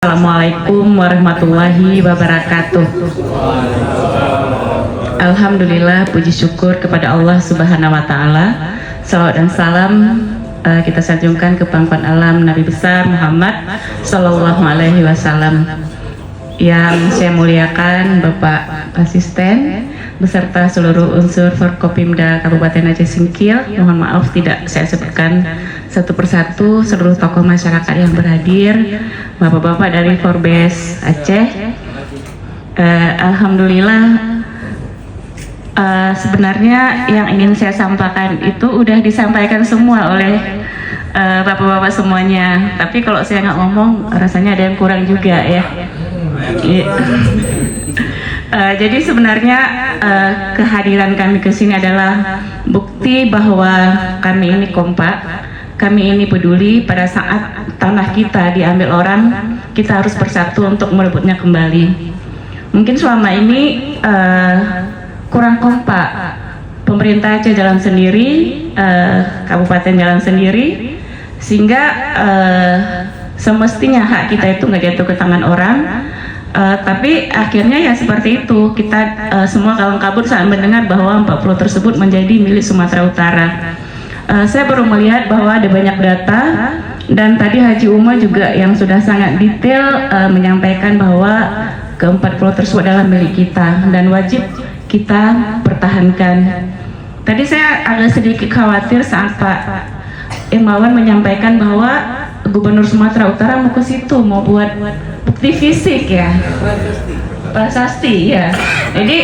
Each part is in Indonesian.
Assalamualaikum warahmatullahi wabarakatuh. Alhamdulillah, puji syukur kepada Allah Subhanahu wa Ta'ala. Salawat dan salam kita sanjungkan ke pangkuan alam Nabi besar Muhammad Sallallahu Alaihi Wasallam. Yang saya muliakan Bapak Asisten beserta seluruh unsur Forkopimda Kabupaten Aceh Singkil. Mohon maaf tidak saya sebutkan satu persatu seluruh tokoh masyarakat yang berhadir, bapak-bapak dari Forbes Aceh. Alhamdulillah, sebenarnya yang ingin saya sampaikan itu udah disampaikan semua oleh bapak-bapak semuanya. Tapi kalau saya nggak ngomong, rasanya ada yang kurang juga ya. Jadi sebenarnya kehadiran kami ke sini adalah bukti bahwa kami ini kompak, kami ini peduli. Pada saat tanah kita diambil orang, kita harus bersatu untuk merebutnya kembali. Mungkin selama ini kurang kompak, pemerintah Aceh jalan sendiri, kabupaten jalan sendiri, sehingga semestinya hak kita itu nggak jatuh ke tangan orang. Tapi akhirnya ya seperti itu, kita semua kalang kabut saat mendengar bahwa 40 tersebut menjadi milik Sumatera Utara. Saya baru melihat bahwa ada banyak data, dan tadi Haji Uma juga yang sudah sangat detail menyampaikan bahwa ke-40 tersebut adalah milik kita dan wajib kita pertahankan. Tadi saya agak sedikit khawatir saat Pak Imawan menyampaikan bahwa Gubernur Sumatera Utara mau ke situ, mau buat bukti fisik ya, prasasti ya. Jadi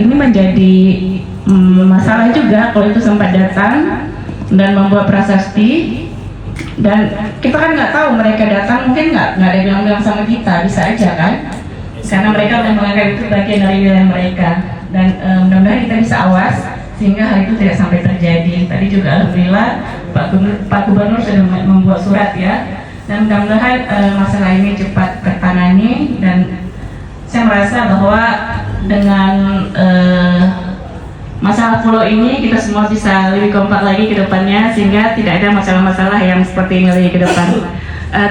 ini menjadi masalah juga kalau itu sempat datang dan membuat prasasti, dan kita kan nggak tahu mereka datang, mungkin nggak ada bilang-bilang sama kita, bisa aja kan, karena mereka udah menganggap itu bagian dari wilayah mereka. Dan mudah-mudahan kita bisa awas sehingga hal itu tidak sampai terjadi. Tadi juga alhamdulillah Pak Gubernur sudah membuat surat ya, dan mudah-mudahan masalah ini cepat tertangani. Dan saya merasa bahwa dengan masalah pulau ini kita semua bisa lebih kompak lagi ke depannya, sehingga tidak ada masalah-masalah yang seperti ini lagi ke depan.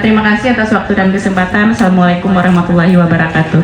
Terima kasih atas waktu dan kesempatan. Assalamualaikum warahmatullahi wabarakatuh.